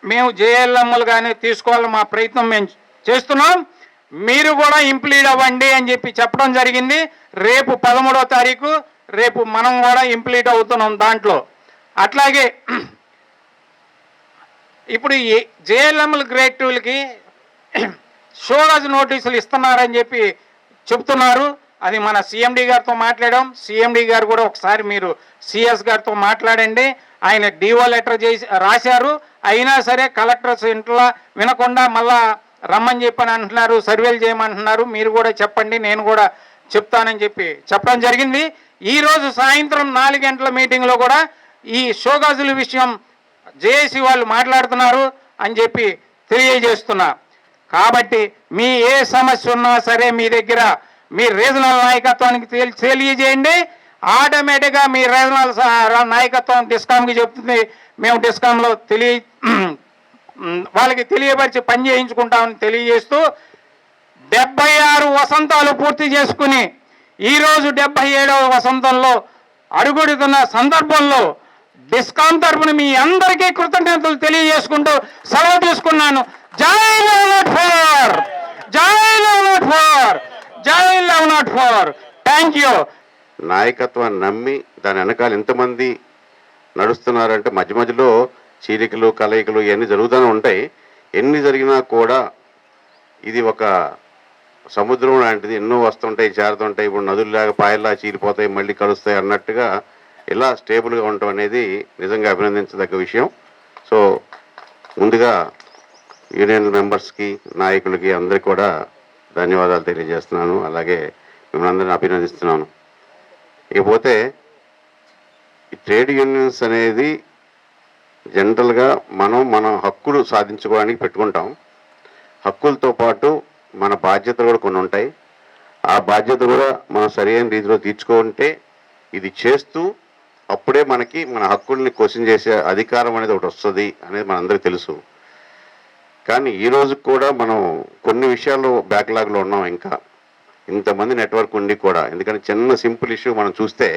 మేము జేఎల్ఎంఎల్గానే తీసుకోవాలని మా ప్రయత్నం మేము చేస్తున్నాం, మీరు కూడా ఇంప్లీడ్ అవ్వండి అని చెప్పి చెప్పడం జరిగింది. రేపు 13వ తారీఖు రేపు మనం కూడా ఇంప్లీడ్ అవుతున్నాం దాంట్లో. అట్లాగే ఇప్పుడు ఈ జేఎల్ఎంఎల్ గ్రేడ్ 2లకి షోకాజ్ నోటీసులు ఇస్తున్నారని చెప్పి చెప్తున్నారు. అది మన సిఎండి గారితో మాట్లాడాం. సిఎండి గారు కూడా ఒకసారి మీరు సిఎస్ గారితో మాట్లాడండి. ఆయన డిఓ లెటర్ రాశారు, అయినా సరే కలెక్టర్స్ ఇంట్లో వినకుండా మళ్ళా రమ్మని చెప్పని అంటున్నారు, సర్వేలు చేయమంటున్నారు. మీరు కూడా చెప్పండి, నేను కూడా చెప్తానని చెప్పి చెప్పడం జరిగింది. ఈరోజు సాయంత్రం 4 గంటల మీటింగ్లో కూడా ఈ షోకాజుల విషయం జేఏసీ వాళ్ళు మాట్లాడుతున్నారు అని చెప్పి తెలియజేస్తున్నా. కాబట్టి మీ ఏ సమస్య ఉన్నా సరే మీ దగ్గర మీ రీజనల్ నాయకత్వానికి తెలియజేయండి. ఆటోమేటిక్గా మీ రీజనల్ నాయకత్వం డిస్కామ్కి చెప్తుంది, మేము డిస్కామ్లో వాళ్ళకి తెలియపరిచి పని చేయించుకుంటామని తెలియజేస్తూ 76 వసంతాలు పూర్తి చేసుకుని ఈరోజు 77వ వసంతంలో అడుగుడుతున్న సందర్భంలో డిస్కాం తరపున మీ అందరికీ కృతజ్ఞతలు తెలియజేసుకుంటూ సెలవు తీసుకున్నాను. జై 1104, జై 1104, జై 1104. Thank you. నాయకత్వాన్ని నమ్మి దాని వెనకాల ఎంతమంది నడుస్తున్నారంటే మధ్య మధ్యలో చీలికలు కలయికలు ఇవన్నీ జరుగుతూనే ఉంటాయి. ఎన్ని జరిగినా కూడా ఇది ఒక సముద్రం లాంటిది, ఎన్నో వస్తుంటాయి చేరుతుంటాయి. ఇప్పుడు నదుల్లాగా పాయల్లా చీలిపోతాయి మళ్ళీ కలుస్తాయి అన్నట్టుగా ఇలా స్టేబుల్గా ఉండటం అనేది నిజంగా అభినందించదగ్గ విషయం. సో ముందుగా యూనియన్ మెంబర్స్కి నాయకులకి అందరికీ కూడా ధన్యవాదాలు తెలియజేస్తున్నాను. అలాగే మిమ్మల్ని అందరిని అభినందిస్తున్నాను. ఇకపోతే ఈ ట్రేడ్ యూనియన్స్ అనేది జనరల్గా మన హక్కులు సాధించుకోవడానికి పెట్టుకుంటాం. హక్కులతో పాటు మన బాధ్యతలు కూడా కొన్ని ఉంటాయి. ఆ బాధ్యత కూడా మనం సరైన రీతిలో తీర్చుకుంటే ఇది చేస్తూ అప్పుడే మనకి మన హక్కుల్ని క్వశ్చన్ చేసే అధికారం అనేది ఒకటి వస్తుంది అనేది మనందరికీ తెలుసు. కానీ ఈ రోజు కూడా మనం కొన్ని విషయాల్లో బ్యాక్లాగ్లో ఉన్నాం. ఇంకా ఇంతమంది నెట్వర్క్ ఉండి కూడా, ఎందుకంటే చిన్న సింపుల్ ఇష్యూ మనం చూస్తే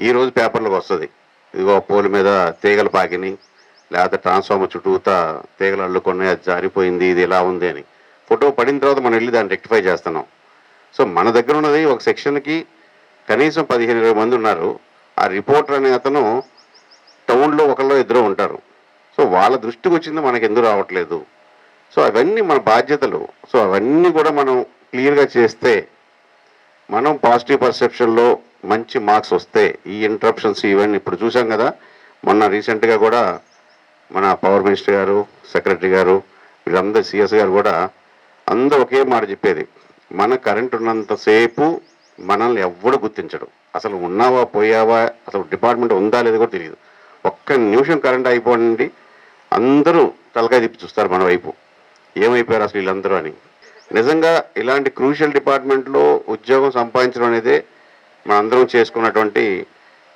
ఈరోజు పేపర్లకు వస్తుంది, ఇదిగో పోల్ మీద తీగలు పాకిని, లేకపోతే ట్రాన్స్ఫార్మర్ చుట్టూతా తీగలు అల్లుకొని అది జారిపోయింది, ఇది ఇలా ఉంది అని. ఫోటో పడిన తర్వాత మనం వెళ్ళి దాన్ని రెక్టిఫై చేస్తున్నాం. సో మన దగ్గర ఉన్నది ఒక సెక్షన్కి కనీసం 15-20 మంది ఉన్నారు. ఆ రిపోర్టర్ అనే అతను టౌన్లో ఒకళ్ళో ఇద్దరు ఉంటారు. సో వాళ్ళ దృష్టికి వచ్చింది మనకు ఎందుకు రావట్లేదు. సో అవన్నీ మన బాధ్యతలు. సో అవన్నీ కూడా మనం క్లియర్గా చేస్తే మనం పాజిటివ్ పర్సెప్షన్లో మంచి మార్క్స్ వస్తే ఈ ఇంటరప్షన్స్ ఇవన్నీ ఇప్పుడు చూసాం కదా. మొన్న రీసెంట్గా కూడా మన పవర్ మినిస్టర్ గారు, సెక్రటరీ గారు, వీళ్ళందరూ సిఎస్ గారు కూడా అందరూ ఒకే మాట చెప్పేది, మన కరెంట్ ఉన్నంతసేపు మనల్ని ఎవ్వడు గుర్తించడు. అసలు ఉన్నావా పోయావా, అసలు డిపార్ట్మెంట్ ఉందా లేదో కూడా తెలియదు. ఒక్క నిమిషం కరెంట్ అయిపోయింది అందరూ తలకాయ తిప్పి చూస్తారు మన వైపు, ఏమైపోయారు అసలు వీళ్ళందరూ అని. నిజంగా ఇలాంటి క్రూషియల్ డిపార్ట్మెంట్లో ఉద్యోగం సంపాదించడం అనేది మనందరం చేసుకున్నటువంటి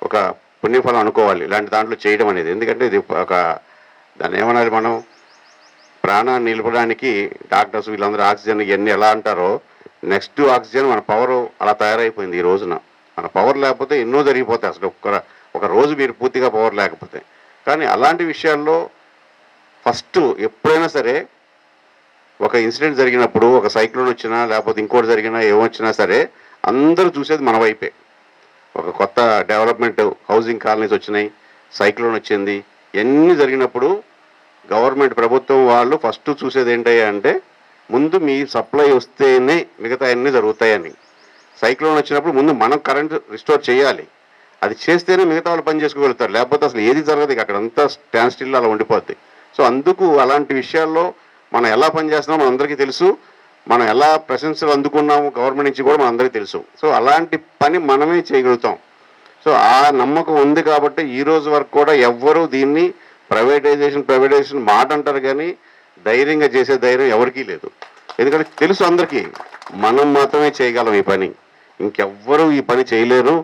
ఒక పుణ్యఫలం అనుకోవాలి ఇలాంటి దాంట్లో చేయడం అనేది. ఎందుకంటే ఇది ఒక దాన్ని ఏమనాలి, మనం ప్రాణాన్ని నిలపడానికి డాక్టర్స్ వీళ్ళందరూ ఆక్సిజన్ ఇవన్నీ ఎలా అంటారో, నెక్స్ట్ ఆక్సిజన్ మన పవర్ అలా తయారైపోయింది ఈ రోజున. మన పవర్ లేకపోతే ఎన్నో జరిగిపోతాయి అసలు ఒక రోజు మీరు పూర్తిగా పవర్ లేకపోతే. కానీ అలాంటి విషయాల్లో ఫస్ట్ ఎప్పుడైనా సరే ఒక ఇన్సిడెంట్ జరిగినప్పుడు, ఒక సైక్లోన్ వచ్చినా లేకపోతే ఇంకోటి జరిగినా ఏమొచ్చినా సరే అందరూ చూసేది మన వైపే. ఒక కొత్త డెవలప్మెంట్ హౌసింగ్ కాలనీస్ వచ్చినాయి, సైక్లోన్ వచ్చింది, ఇవన్నీ జరిగినప్పుడు గవర్నమెంట్ ప్రభుత్వం వాళ్ళు ఫస్ట్ చూసేది ఏంటయ్యా అంటే ముందు మీ సప్లై వస్తేనే మిగతా అన్నీ జరుగుతాయని. సైక్లోన్ వచ్చినప్పుడు ముందు మనం కరెంట్ రిస్టోర్ చేయాలి, అది చేస్తేనే మిగతా వాళ్ళు పని చేసుకోగలుగుతారు. లేకపోతే అసలు ఏది జరగదు, అక్కడ అంతా స్టాండ్ స్టిల్ అలా ఉండిపోద్ది. సో అందుకు అలాంటి విషయాల్లో మనం ఎలా పనిచేస్తున్నామో మన అందరికీ తెలుసు, మనం ఎలా ప్రశంసలు అందుకున్నాము గవర్నమెంట్ నుంచి కూడా మన అందరికీ తెలుసు. సో అలాంటి పని మనమే చేయగలుగుతాం. సో ఆ నమ్మకం ఉంది కాబట్టి ఈ రోజు వరకు కూడా ఎవ్వరూ దీన్ని ప్రైవేటైజేషన్ మాట అంటారు కానీ ధైర్యంగా చేసే ధైర్యం ఎవరికీ లేదు. ఎందుకంటే తెలుసు అందరికీ మనం మాత్రమే చేయగలం ఈ పని, ఇంకెవ్వరూ ఈ పని చేయలేరు.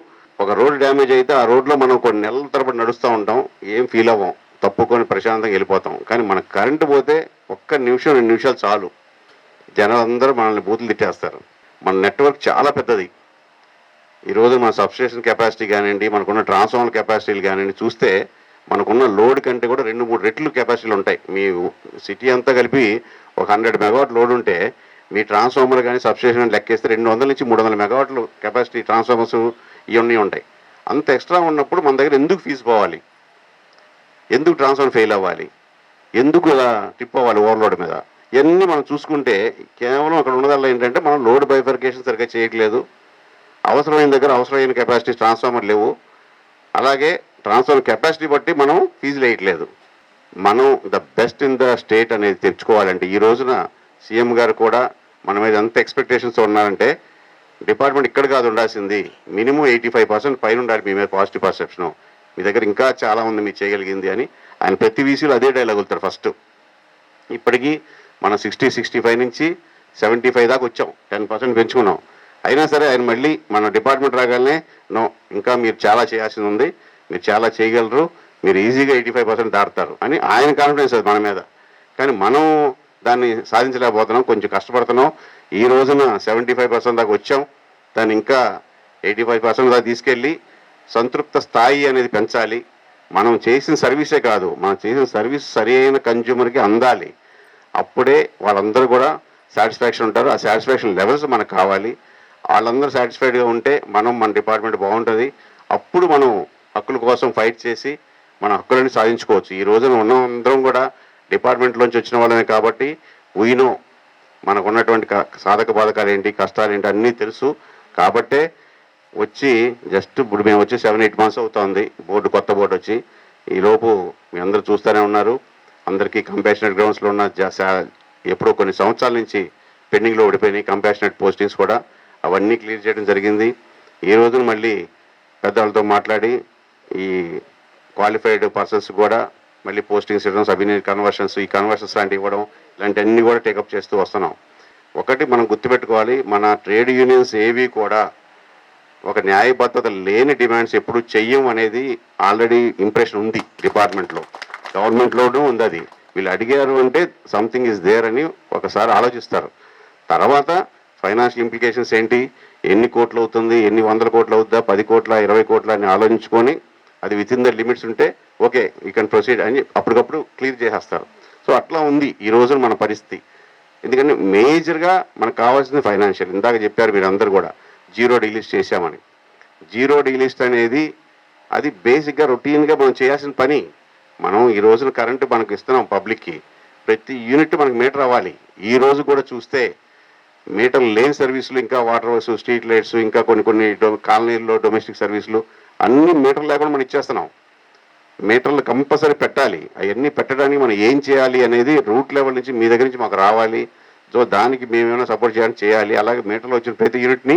ఒక రోడ్డు డ్యామేజ్ అయితే ఆ రోడ్లో మనం కొన్ని నెలల తరబడి నడుస్తూ ఉంటాం, ఏం ఫీల్ అవ్వం, తప్పుకొని ప్రశాంతంగా వెళ్ళిపోతాం. కానీ మనకు కరెంటు పోతే ఒక్క నిమిషం 2 నిమిషాలు చాలు, జనాలందరూ మనల్ని బూతులు తిట్టేస్తారు. మన నెట్వర్క్ చాలా పెద్దది. ఈరోజు మన సబ్స్టేషన్ కెపాసిటీ కానివ్వండి, మనకున్న ట్రాన్స్ఫార్మర్ కెపాసిటీలు కానివ్వండి చూస్తే మనకున్న లోడ్ కంటే కూడా 2-3 రెట్లు కెపాసిటీలు ఉంటాయి. మీ సిటీ అంతా కలిపి ఒక 100 మెగావాట్ లోడ్ ఉంటే మీ ట్రాన్స్ఫార్మర్ కానీ సబ్స్టేషన్ కానీ లెక్కేస్తే 200 నుంచి 300 మెగావాట్లు కెపాసిటీ ట్రాన్స్ఫార్మర్స్ ఇవన్నీ ఉంటాయి. అంత ఎక్స్ట్రా ఉన్నప్పుడు మన దగ్గర ఎందుకు ఫీజు పోవాలి, ఎందుకు ట్రాన్స్ఫార్మర్ ఫెయిల్ అవ్వాలి, ఎందుకు ఇలా ట్రిప్ అవ్వాలి ఓవర్లోడ్ మీద, ఇవన్నీ మనం చూసుకుంటే కేవలం అక్కడ ఉన్నదల్లా ఏంటంటే మనం లోడ్ బైఫర్కేషన్ సరిగ్గా చేయట్లేదు, అవసరమైన దగ్గర అవసరమైన కెపాసిటీ ట్రాన్స్ఫార్మర్ లేవు, అలాగే ట్రాన్స్ఫార్మర్ కెపాసిటీ బట్టి మనం ఫీజులు వేయట్లేదు. మనం the best in the state అనేది తెచ్చుకోవాలంటే ఈ రోజున సీఎం గారు కూడా మన మీద ఎంత ఎక్స్పెక్టేషన్స్ ఉన్నారంటే డిపార్ట్మెంట్ ఇక్కడ కాదు ఉండాల్సింది, మినిమం 85% పైన ఉండాలి మీ మీద పాజిటివ్ పర్సెప్షన్, మీ దగ్గర ఇంకా చాలా ఉంది మీరు చేయగలిగింది అని. ఆయన ప్రతి వీసీలో అదే డైలాగ్ వెళ్తారు ఫస్ట్. ఇప్పటికీ మనం 60-65 నుంచి 75 దాకా వచ్చాం, 10% పెంచుకున్నాం. అయినా సరే ఆయన మళ్ళీ మన డిపార్ట్మెంట్ రాగానే నో, ఇంకా మీరు చాలా చేయాల్సింది ఉంది, మీరు చాలా చేయగలరు, మీరు ఈజీగా 85% దాటుతారు అని ఆయన కాన్ఫిడెన్స్ అది మన మీద. కానీ మనం దాన్ని సాధించలేకపోతున్నాం, కొంచెం కష్టపడుతున్నాం. ఈ రోజున 75% దాకా వచ్చాం, దాన్ని ఇంకా 85% దాకా తీసుకెళ్ళి సంతృప్త స్థాయి అనేది పెంచాలి. మనం చేసిన సర్వీసే కాదు, మనం చేసిన సర్వీస్ సరి అయిన కన్జ్యూమర్కి అందాలి. అప్పుడే వాళ్ళందరూ కూడా సాటిస్ఫాక్షన్ ఉంటారు. ఆ సాటిస్ఫాక్షన్ లెవెల్స్ మనకు కావాలి. వాళ్ళందరూ సాటిస్ఫైడ్గా ఉంటే మన డిపార్ట్మెంట్ బాగుంటుంది. అప్పుడు మనం హక్కుల కోసం ఫైట్ చేసి మన హక్కులని సాధించుకోవచ్చు. ఈ రోజున ఉన్న అందరం కూడా డిపార్ట్మెంట్లోంచి వచ్చిన వాళ్ళమే కాబట్టి వీనో మనకు ఉన్నటువంటి సాధక బాధకాలు ఏంటి, కష్టాలు ఏంటి అన్నీ తెలుసు. కాబట్టే వచ్చి జస్ట్ ఇప్పుడు మేము వచ్చి 7-8 months అవుతుంది కొత్త బోర్డు వచ్చి. ఈలోపు మీ అందరూ చూస్తూనే ఉన్నారు. అందరికీ కంపాషనేట్ గ్రౌండ్స్లో ఉన్న ఎప్పుడో కొన్ని సంవత్సరాల నుంచి పెండింగ్లో ఓడిపోయినాయి కంపాషనేట్ పోస్టింగ్స్ కూడా, అవన్నీ క్లియర్ చేయడం జరిగింది. ఈ రోజున మళ్ళీ పెద్దవాళ్ళతో మాట్లాడి ఈ క్వాలిఫైడ్ పర్సన్స్ కూడా మళ్ళీ పోస్టింగ్స్ ఇవ్వడం, సబినరీ కన్వర్షన్స్, ఈ కన్వర్షన్స్ లాంటివి ఇవ్వడం, ఇలాంటివన్నీ కూడా టేకప్ చేస్తూ వస్తున్నాం. ఒకటి మనం గుర్తుపెట్టుకోవాలి, మన ట్రేడ్ యూనియన్స్ ఏవి కూడా ఒక న్యాయబద్ధత లేని డిమాండ్స్ ఎప్పుడు చెయ్యం అనేది ఆల్రెడీ ఇంప్రెషన్ ఉంది డిపార్ట్మెంట్లో, గవర్నమెంట్లోనూ ఉంది. అది వీళ్ళు అడిగారు అంటే సంథింగ్ ఈజ్ దేర్ అని ఒకసారి ఆలోచిస్తారు. తర్వాత ఫైనాన్షియల్ ఇంప్లికేషన్స్ ఏంటి, ఎన్ని కోట్లు అవుతుంది, ఎన్ని 100 కోట్లు అవుద్దా, 10 కోట్ల 20 కోట్ల అని ఆలోచించుకొని అది విత్ ఇన్ ద లిమిట్స్ ఉంటే ఓకే యూ కెన్ ప్రొసీడ్ అని అప్పటికప్పుడు క్లియర్ చేసేస్తారు. సో అట్లా ఉంది ఈ రోజు మన పరిస్థితి. ఎందుకంటే మేజర్గా మనకు కావాల్సింది ఫైనాన్షియల్. ఇందాక చెప్పారు మీరు అందరు కూడా జీరో డీలిస్ట్ చేశామని. జీరో డీలిస్ట్ అనేది అది బేసిక్గా రొటీన్గా మనం చేయాల్సిన పని. మనం ఈ రోజున కరెంటు మనకు ఇస్తున్నాం పబ్లిక్కి, ప్రతి యూనిట్ మనకు మీటర్ అవ్వాలి. ఈ రోజు కూడా చూస్తే మీటర్లు లేని సర్వీసులు, ఇంకా వాటర్ వర్క్స్, స్ట్రీట్ లైట్స్, ఇంకా కొన్ని కాలనీల్లో డొమెస్టిక్ సర్వీసులు అన్ని మీటర్ లేకుండా మనం ఇచ్చేస్తున్నాం. మీటర్లు కంపల్సరీ పెట్టాలి. అవన్నీ పెట్టడానికి మనం ఏం చేయాలి అనేది రూట్ లెవెల్ నుంచి మీ దగ్గర నుంచి మాకు రావాలి. సో దానికి మేమేమైనా సపోర్ట్ చేయాలి. అలాగే మీటర్లో వచ్చిన ప్రతి యూనిట్ని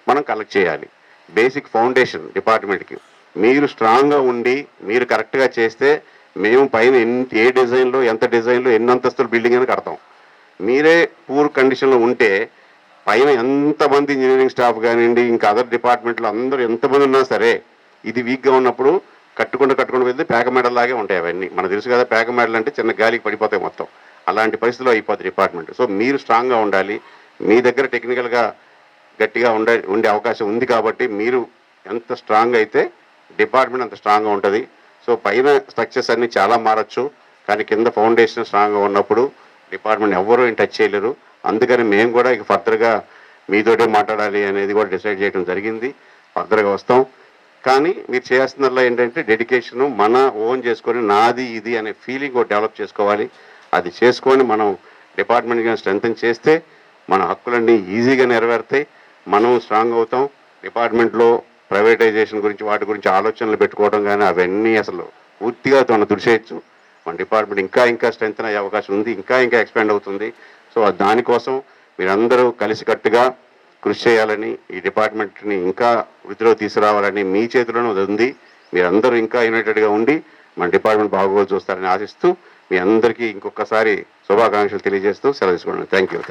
మనం కలెక్ట్ చేయాలి. బేసిక్ ఫౌండేషన్ డిపార్ట్మెంట్కి మీరు స్ట్రాంగ్గా ఉండి మీరు కరెక్ట్గా చేస్తే మేము పైన ఏ డిజైన్లో ఎంత డిజైన్లో ఎన్ని అంతస్తుల బిల్డింగ్ అని కడతాం. మీరే పూర్ కండిషన్లో ఉంటే పైన ఎంతమంది ఇంజనీరింగ్ స్టాఫ్ కానివ్వండి, ఇంకా అదర్ డిపార్ట్మెంట్లో అందరూ ఎంతమంది ఉన్నా సరే ఇది వీక్గా ఉన్నప్పుడు కట్టుకుంటూ వెళ్తే పేక మెడల్లాగే ఉంటాయి అవన్నీ. మనకు తెలుసు కదా, పేక మెడలు అంటే చిన్న గాలికి పడిపోతాయి మొత్తం. అలాంటి పరిస్థితిలో అయిపోతుంది డిపార్ట్మెంట్. సో మీరు స్ట్రాంగ్గా ఉండాలి. మీ దగ్గర టెక్నికల్గా గట్టిగా ఉండే అవకాశం ఉంది కాబట్టి మీరు ఎంత స్ట్రాంగ్ అయితే డిపార్ట్మెంట్ అంత స్ట్రాంగ్గా ఉంటుంది. సో పైన స్ట్రక్చర్స్ అన్నీ చాలా మారచ్చు, కానీ కింద ఫౌండేషన్ స్ట్రాంగ్గా ఉన్నప్పుడు డిపార్ట్మెంట్ ఎవరూ ఏం టచ్ చేయలేరు. అందుకని మేము కూడా ఇక ఫర్దర్గా మీతోటే మాట్లాడాలి అనేది కూడా డిసైడ్ చేయడం జరిగింది. ఫర్దర్గా వస్తాం. కానీ మీరు చేయాల్సిందల్లా ఏంటంటే డెడికేషను, మన ఓన్ చేసుకొని నాది ఇది అనే ఫీలింగ్ కూడా డెవలప్ చేసుకోవాలి. అది చేసుకొని మనం డిపార్ట్మెంట్గా స్ట్రెంగ్తన్ చేస్తే మన హక్కులన్నీ ఈజీగా నెరవేరుతాయి, మనం స్ట్రాంగ్ అవుతాం. డిపార్ట్మెంట్లో ప్రైవేటైజేషన్ గురించి వాటి గురించి ఆలోచనలు పెట్టుకోవడం కానీ అవన్నీ అసలు పూర్తిగా మనం తుడిచేయచ్చు. మన డిపార్ట్మెంట్ ఇంకా స్ట్రెంగ్తన్ అయ్యే అవకాశం ఉంది, ఇంకా ఎక్స్పాండ్ అవుతుంది. సో దానికోసం మీరందరూ కలిసికట్టుగా కృషి చేయాలని, ఈ డిపార్ట్మెంట్ని ఇంకా వృద్ధిలో తీసుకురావాలని మీ చేతిలోనే ఉంది. మీరందరూ ఇంకా యునైటెడ్గా ఉండి మన డిపార్ట్మెంట్ బాగోగులు చూస్తారని ఆశిస్తూ మీ అందరికీ ఇంకొకసారి శుభాకాంక్షలు తెలియజేస్తూ సెలవు తీసుకోండి. Thank you.